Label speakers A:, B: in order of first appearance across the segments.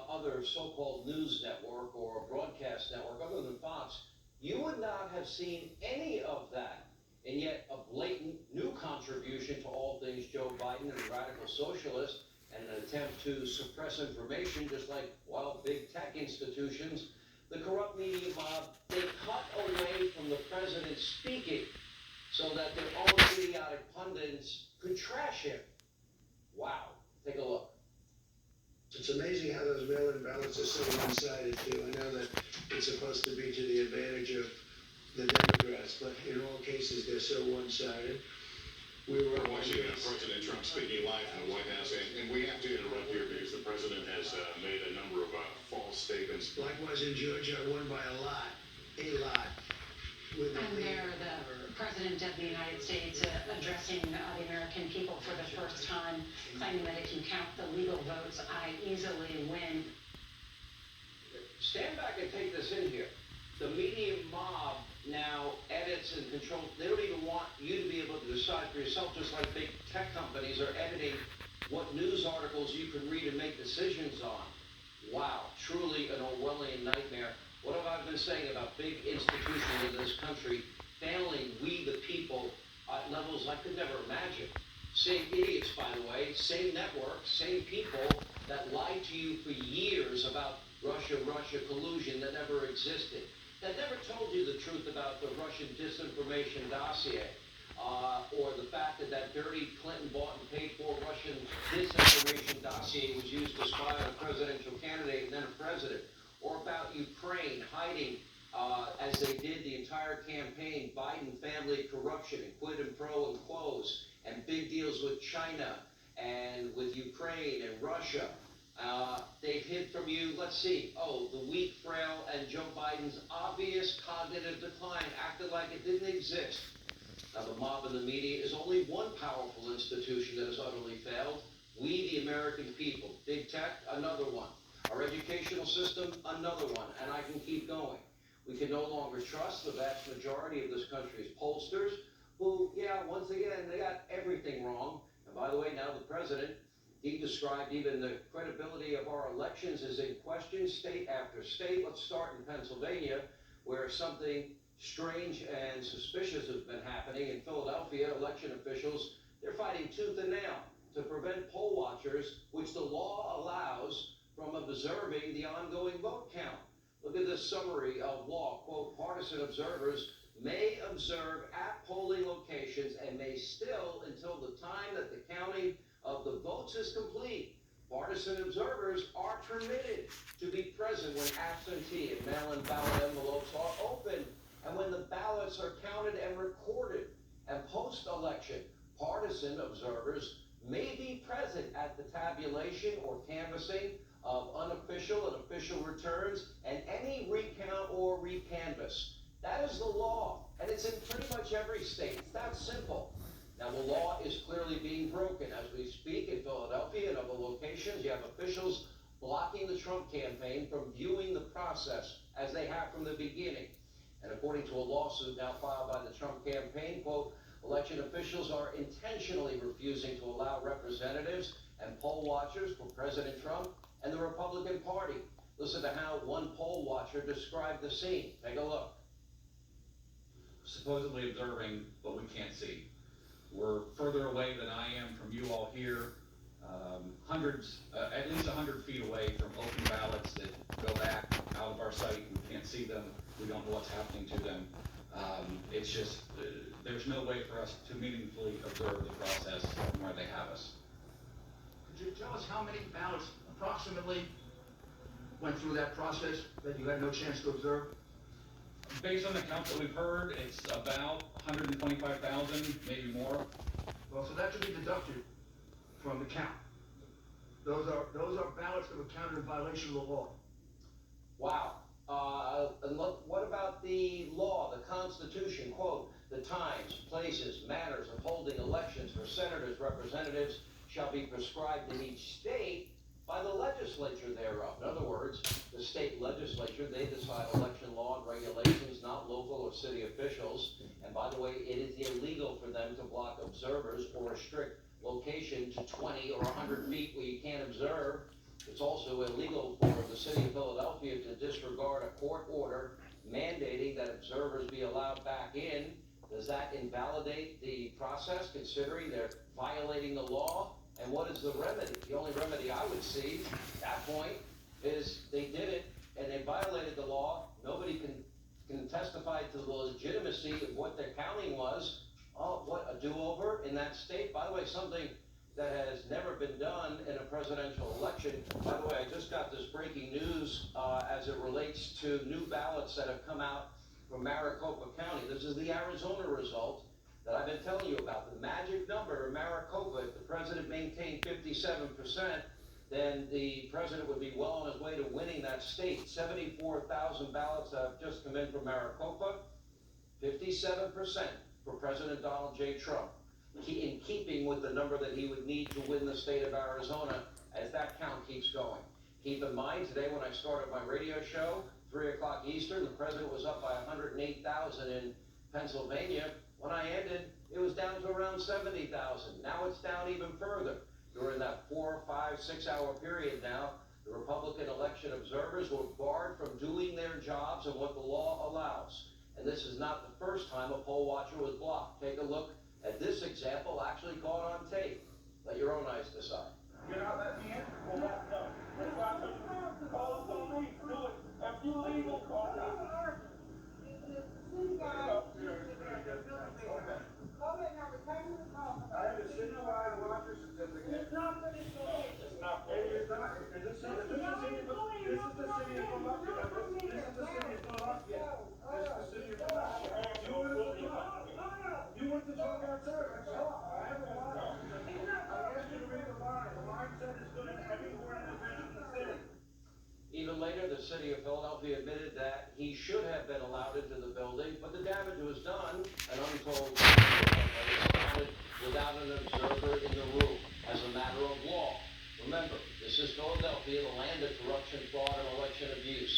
A: other so-called news network or broadcast network other than Fox, you would not have seen any of that. And yet a blatant new contribution to all things Joe Biden and the radical socialist and an attempt to suppress information, just like, well, big tech institutions, the corrupt media mob, they cut away from the president speaking so that their own idiotic pundits could trash him. Wow. Take a look.
B: It's amazing how those mail-in ballots are so one-sided too. I know that it's supposed to be to the advantage of the Democrats, but in all cases, they're so one-sided.
C: We were watching President Trump speaking live from the White House, and we have to interrupt here because the president has made a number of false statements.
B: Likewise in Georgia, I won by a lot.
D: And there, the President of the United States addressing the American people for the first time, claiming that if you count the legal votes, I easily win.
A: Stand back and take this in here. The media mob now edits and controls. They don't even want you to be able to decide for yourself, just like big tech companies are editing what news articles you can read and make decisions on. Wow, truly an Orwellian nightmare. What have I been saying about big institutions in this country failing we the people at levels I could never imagine? Same idiots, by the way, same network, same people that lied to you for years about Russia collusion that never existed, that never told you the truth about the Russian disinformation dossier, or the fact that that dirty Clinton bought and paid for Russian disinformation dossier was used to spy on a presidential candidate and then a president, or about Ukraine hiding, as they did the entire campaign, Biden family corruption and quid and pro and quos, and big deals with China and with Ukraine and Russia. They've hid from you, let's see, the weak, frail, and Joe Biden's obvious cognitive decline, acted like it didn't exist. Now, the mob and the media is only one powerful institution that has utterly failed. We, the American people. Big tech, another one. Our educational system, another one. And I can keep going. We can no longer trust the vast majority of this country's pollsters, who, once again, they got everything wrong. And by the way, now the president, he described even the credibility of our elections is in question, state after state. Let's start in Pennsylvania, where something strange and suspicious has been happening. In Philadelphia, election officials, they're fighting tooth and nail to prevent poll watchers, which the law allows, from observing the ongoing vote count. Look at this summary of law. Quote, partisan observers may observe at polling locations and may still, until the time that the counting of the votes is complete, partisan observers are permitted to be present when absentee and mail-in ballot envelopes are open and when the ballots are counted and recorded. And post-election, partisan observers may be present at the tabulation or canvassing of unofficial and official returns and any recount or recanvass. That is the law, and it's in pretty much every state. It's that simple. Now, the law is clearly being broken. As we speak in Philadelphia and other locations, you have officials blocking the Trump campaign from viewing the process as they have from the beginning. And according to a lawsuit now filed by the Trump campaign, quote, election officials are intentionally refusing to allow representatives and poll watchers for President Trump and the Republican Party. Listen to how one poll watcher described the scene. Take a look.
E: Supposedly observing what we can't see. We're further away than I am from you all here. At least 100 feet away from open ballots that go back out of our sight. We can't see them. We don't know what's happening to them. It's just, there's no way for us to meaningfully observe the process from where they have us.
F: Could you tell us how many ballots approximately went through that process that you had no chance to observe?
E: Based on the count that we've heard, it's about 125,000, maybe more.
F: Well, so that should be deducted from the count. Those are ballots that were counted in violation of the law.
A: Wow. And look, what about the law, the Constitution? Quote, the times, places, manners of holding elections for senators, representatives shall be prescribed in each state by the legislature thereof. In other words, the state legislature, they decide election law and regulations, not local or city officials. And by the way, it is illegal for them to block observers or restrict location to 20 or 100 feet where you can't observe. It's also illegal for the city of Philadelphia to disregard a court order mandating that observers be allowed back in. Does that invalidate the process, considering they're violating the law? And what is the remedy? The only remedy I would see at that point is they did it and they violated the law. Nobody can testify to the legitimacy of what their counting was. Oh, what, a do-over in that state? By the way, something that has never been done in a presidential election. By the way, I just got this breaking news as it relates to new ballots that have come out from Maricopa County. This is the Arizona result that I've been telling you about. The magic number in Maricopa, if the president maintained 57%, then the president would be well on his way to winning that state. 74,000 ballots that have just come in from Maricopa, 57% for President Donald J. Trump, in keeping with the number that he would need to win the state of Arizona as that count keeps going. Keep in mind, today when I started my radio show, 3 o'clock Eastern, the president was up by 108,000 in Pennsylvania. When I ended, it was down to around 70,000. Now it's down even further. During that 4, 5, 6 hour period now, the Republican election observers were barred from doing their jobs and what the law allows. And this is not the first time a poll watcher was blocked. Take a look at this example, actually caught on tape. Let your own eyes decide.
G: You're not letting me in? Well, no. That's why I told you, call us on leave, do it. If you leave, we'll call you. I have a citywide watcher certificate. It's not for this city. It's not. It is not. This is the city of Philadelphia. This is the city of Philadelphia. This is the city of Philadelphia. You want to talk outside? Let's talk. I have a line. I asked you to read the line. The line said it's good in every word in the vision of the city.
A: Even later, the city of Philadelphia admitted that he should have been allowed into the building, but the damage was done, an untold damage, without an observer in the room, as a matter of law. Remember, this is Philadelphia, the land of corruption, fraud, and election abuse.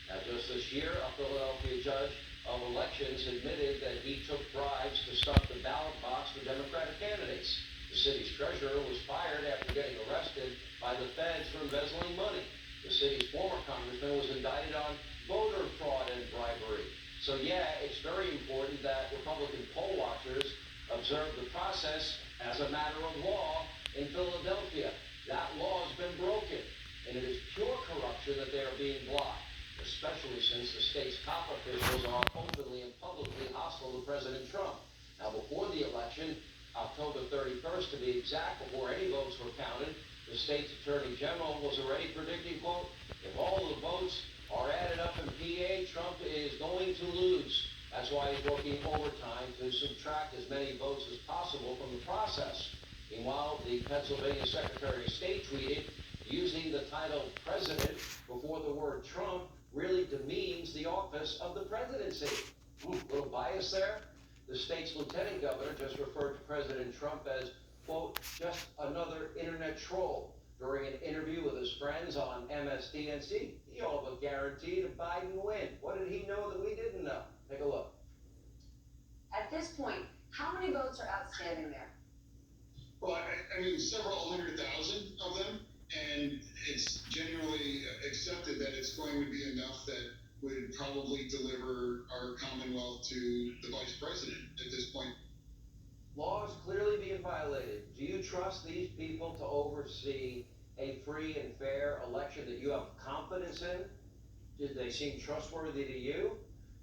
A: Now, just this year, a Philadelphia judge of elections admitted that he took bribes to stuff the ballot box for Democratic candidates. The city's treasurer was fired after getting arrested by the feds for embezzling money. The city's former congressman was indicted on voter fraud and bribery. So yeah, it's very important that Republican poll watchers observe the process as a matter of law in Philadelphia. That law has been broken, and it is pure corruption that they are being blocked, especially since the state's top officials are openly and publicly hostile to President Trump. Now, before the election, October 31st to be exact, before any votes were counted, the state's attorney general was already predicting, quote, if all of the votes are added up in PA, Trump is going to lose. That's why he's working overtime to subtract as many votes as possible from the process. Meanwhile, the Pennsylvania Secretary of State tweeted, using the title president before the word Trump really demeans the office of the presidency. Little bias there. The state's lieutenant governor just referred to President Trump as, quote, just another internet troll during an interview with his friends on MSDNC. He all but guaranteed a Biden win. What did he know that we didn't know? Take a look.
H: At this point, how many votes are outstanding there?
C: Well, I mean, several 100,000 of them, and it's generally accepted that it's going to be enough that would probably deliver our Commonwealth to the vice president at this point.
A: Laws clearly being violated. Do you trust these people to oversee a free and fair election that you have confidence in? Did they seem trustworthy to you?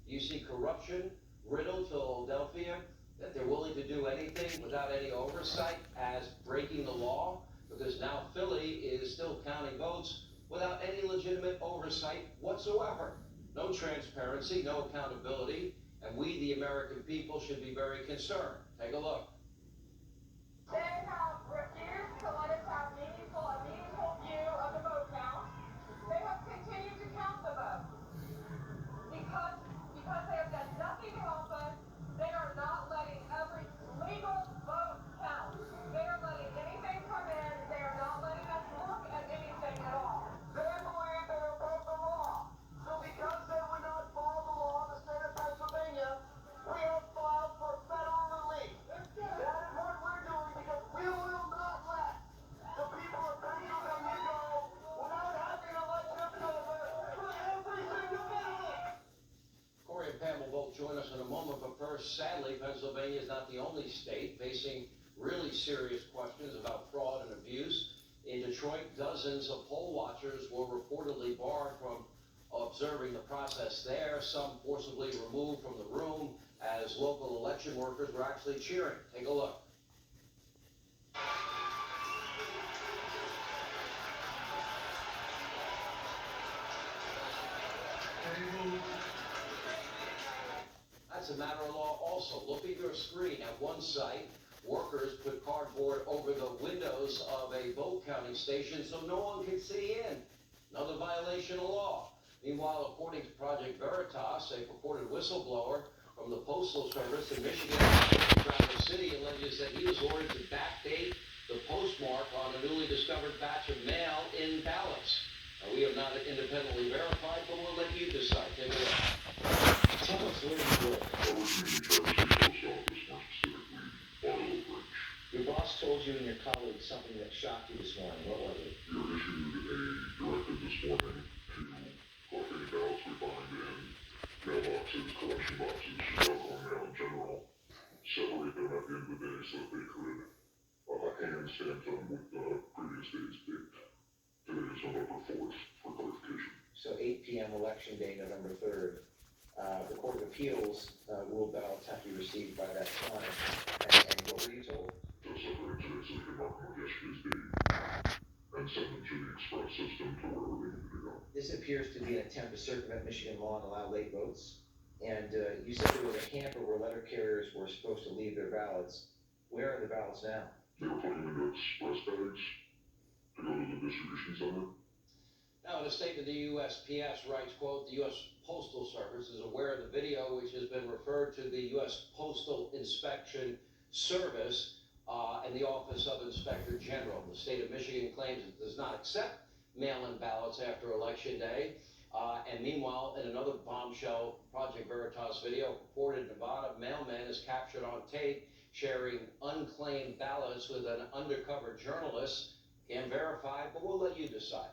A: Do you see corruption riddled Philadelphia, that they're willing to do anything without any oversight as breaking the law? Because now Philly is still counting votes without any legitimate oversight whatsoever. No transparency, no accountability, and we, the American people, should be very concerned. Take a look.
I: They have refused to let us have a meaningful view of the vote count. They have continued to count the votes. Because they have done nothing to help us, they are not letting every legal vote count. They are letting anything come in. They are not letting us look at anything at all. They believe they obey the law. So because they would not follow the law in the state of Pennsylvania, we have filed for federal relief. That is what we're doing because we will
A: course, sadly, Pennsylvania is not the only state facing really serious questions about fraud and abuse. In Detroit, dozens of poll watchers were reportedly barred from observing the process there, some forcibly removed from the room as local election workers were actually cheering. Take a look. That's a matter of law also. Look at your screen. At one site, workers put cardboard over the windows of a vote counting station so no one could see in. Another violation of law. Meanwhile, according to Project Veritas, a purported whistleblower from the Postal Service in Michigan, Traverse City, alleges that he was ordered to backdate the postmark on a newly discovered batch of mail-in ballots. Now, we have not independently verified, but we'll let you decide. Take a look. Tell us where you work.
J: I was in the Traverse City Post Office, more specifically, Barlow Bridge.
A: Your boss told you and your colleagues something that shocked you this morning. What was it?
J: We were issued a directive this morning to collect any ballots we find in mailboxes, collection boxes, mail mail in general, separate them at the end of the day so that they could hand stamp them with the previous day's date. Today is November 4th for clarification.
K: So 8 p.m. election day, November 3rd. The Court of Appeals ruled ballots have to be received by that time. And what were you told?
J: To separate today so they can mark them with yesterday's date and send them to the express system to wherever they need to go.
K: This appears to be an attempt to circumvent Michigan law and allow late votes. And you said there was a hamper where letter carriers were supposed to leave their ballots. Where are the ballots now?
J: They were putting them into express bags to go to the distribution center.
A: Now, in a statement, the USPS writes, quote, the U.S. Postal Service is aware of the video which has been referred to the U.S. Postal Inspection Service and the Office of Inspector General. The state of Michigan claims it does not accept mail-in ballots after Election Day. And meanwhile, in another bombshell Project Veritas video, purported Nevada mailman is captured on tape sharing unclaimed ballots with an undercover journalist. Can't verify, but we'll let you decide.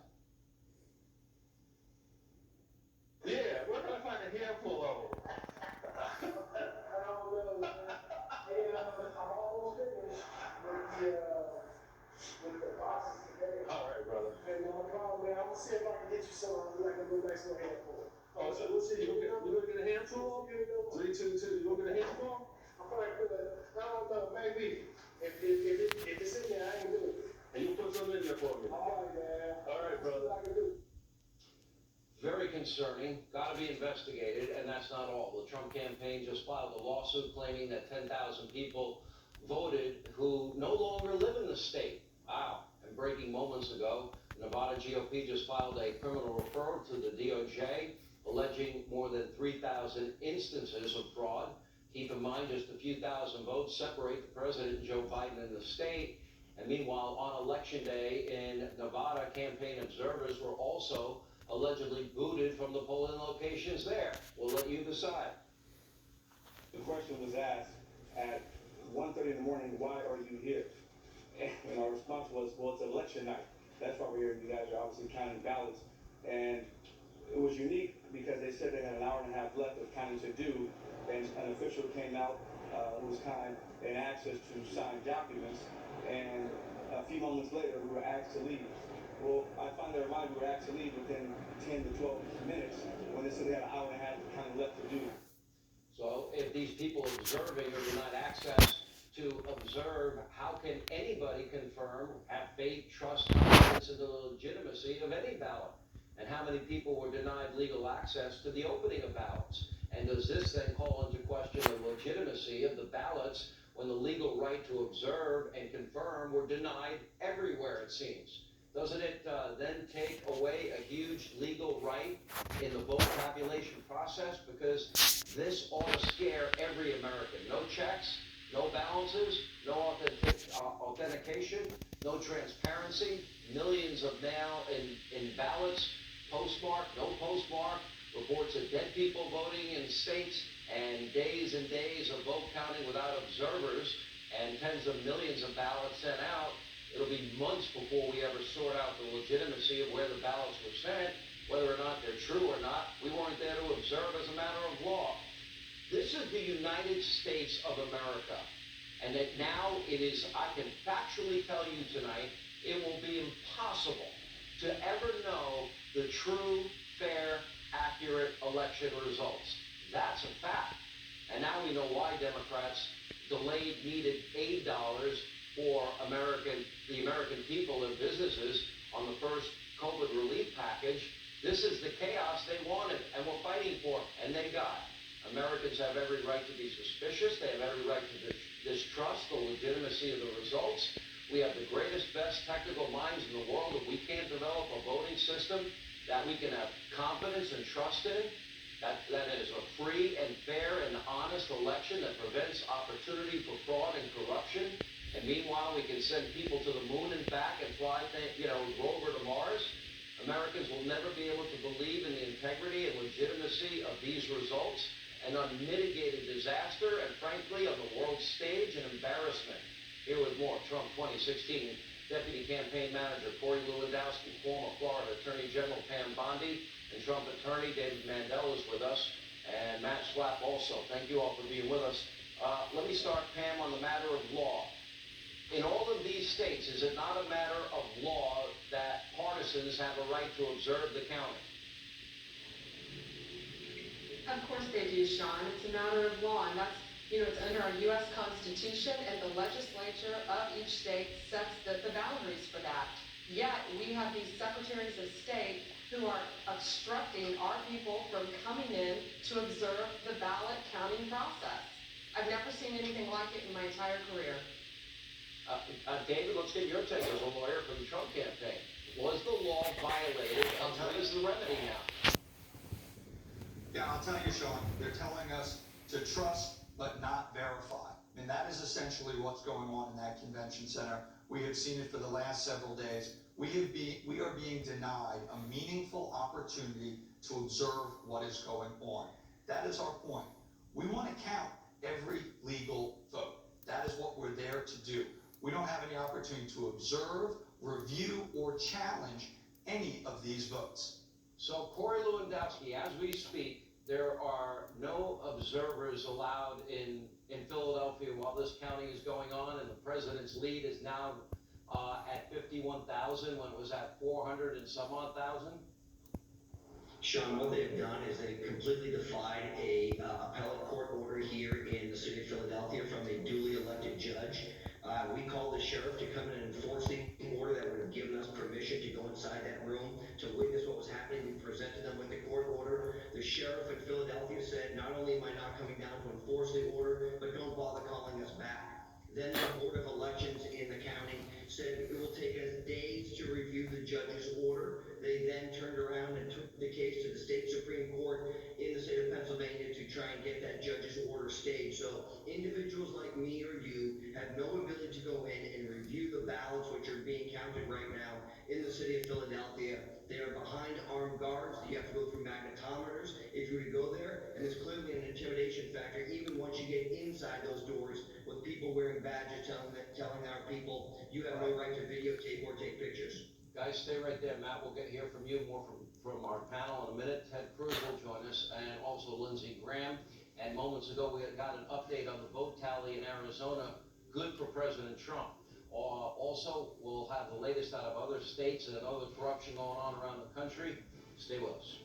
G: Yeah, where can I find a handful of them? I don't know, man. Hey, I'm almost finished with the process today.
A: All right, brother.
G: Hey, no problem, man. I'm gonna see if I can get you some, like a little nice little handful.
A: Oh, so we'll see. You gonna get a handful? 3, 2, 2. You gonna get a handful?
G: I'm probably gonna, I don't know, maybe. If it's in there, I ain't do it.
A: And you put some in there for me.
G: All right, man.
A: All right, brother.
G: That's what I can do.
A: Very concerning, got to be investigated, and that's not all. The Trump campaign just filed a lawsuit claiming that 10,000 people voted who no longer live in the state. Wow. And breaking moments ago, Nevada GOP just filed a criminal referral to the DOJ alleging more than 3,000 instances of fraud. Keep in mind, just a few thousand votes separate the president, Joe Biden, and the state. And meanwhile, on Election Day in Nevada, campaign observers were also allegedly booted from the polling locations there. We'll let you decide.
L: The question was asked at 1:30 in the morning, why are you here? And our response was, well, it's election night. That's why we're here. You guys are obviously counting ballots. And it was unique because they said they had an hour and a half left of counting to do. And an official came out, who was kind, and asked us to sign documents. And a few moments later, we were asked to leave. Well, I find that reminder we were asked to leave within 10 to 12 minutes when they said they had an hour and a half kind of left to do.
A: So if these people observing are denied access to observe, how can anybody confirm, have faith, trust, confidence in the legitimacy of any ballot? And how many people were denied legal access to the opening of ballots? And does this then call into question the legitimacy of the ballots when the legal right to observe and confirm were denied everywhere, it seems? Doesn't it then take away a huge legal right in the vote tabulation process? Because this ought to scare every American. No checks, no balances, no authentication, no transparency, millions of mail in ballots, postmark, no postmark, reports of dead people voting in states, and days of vote counting without observers, and tens of millions of ballots sent out. It'll be months before we ever sort out the legitimacy of where the ballots were sent, whether or not they're true or not. We weren't there to observe as a matter of law. This This is the United States of America. And that now it is, I can factually tell you tonight, it will be impossible to ever know the true, fair, accurate election results. That's a fact. And now we know why Democrats delayed needed aid dollars for the American people and businesses on the first COVID relief package. This is the chaos they wanted, and we're fighting for, and they got. Americans have every right to be suspicious. They have every right to distrust the legitimacy of the results. We have the greatest, best technical minds in the world, and we can't develop a voting system that we can have confidence and trust in, that is a free and fair and honest election that prevents opportunity for fraud and corruption. And meanwhile, we can send people to the moon and back and fly, rover to Mars. Americans will never be able to believe in the integrity and legitimacy of these results. An unmitigated disaster, and frankly, on the world stage, an embarrassment. Here with more, Trump 2016 Deputy Campaign Manager Corey Lewandowski, former Florida Attorney General Pam Bondi, and Trump attorney David Mandel is with us, and Matt Schlapp also. Thank you all for being with us. Let me start, Pam, on the matter of law. In all of these states, is it not a matter of law that partisans have a right to observe the counting?
I: Of course they do, Sean. It's a matter of law, and that's, it's under our U.S. Constitution, and the legislature of each state sets the boundaries for that. Yet, we have these secretaries of state who are obstructing our people from coming in to observe the ballot counting process. I've never seen anything like it in my entire career.
A: David, let's get your take as a lawyer for the Trump campaign. Was the law violated, and what is the remedy now?
M: Yeah, I'll tell you, Sean, they're telling us to trust but not verify. And that is essentially what's going on in that convention center. We have seen it for the last several days. We are being denied a meaningful opportunity to observe what is going on. That is our point. We want to count every legal vote. That is what we're there to do. We don't have any opportunity to observe, review, or challenge any of these votes.
A: So, Corey Lewandowski, as we speak, there are no observers allowed in Philadelphia while this counting is going on, and the president's lead is now at 51,000 when it was at 400 and some odd thousand?
N: Sean, what they've done is they've completely defied a appellate court order here in the city of Philadelphia from a duly elected judge. We called the sheriff to come in and enforce the order that would have given us permission to go inside that room to witness what was happening. We presented them with the court order. The sheriff in Philadelphia said, not only am I not coming down to enforce the order, but don't bother calling us back. Then the Board of Elections in the county said it will take us days to review the judge's order. They then turned around and took the case to the state Supreme Court in the state of Pennsylvania to try and get that judge's order stayed. So individuals like me or you have no ability to go in and review the ballots which are being counted right now in the city of Philadelphia. They are behind armed guards. You have to go through magnetometers if you were to go there, and it's clearly an intimidation factor even once you get inside those doors with people wearing badges telling our people you have no right to videotape or take pictures.
A: Guys, stay right there. Matt, we'll hear from you more from our panel in a minute. Ted Cruz will join us, and also Lindsey Graham. And moments ago, we got an update on the vote tally in Arizona. Good for President Trump. Also, we'll have the latest out of other states and other corruption going on around the country. Stay with us.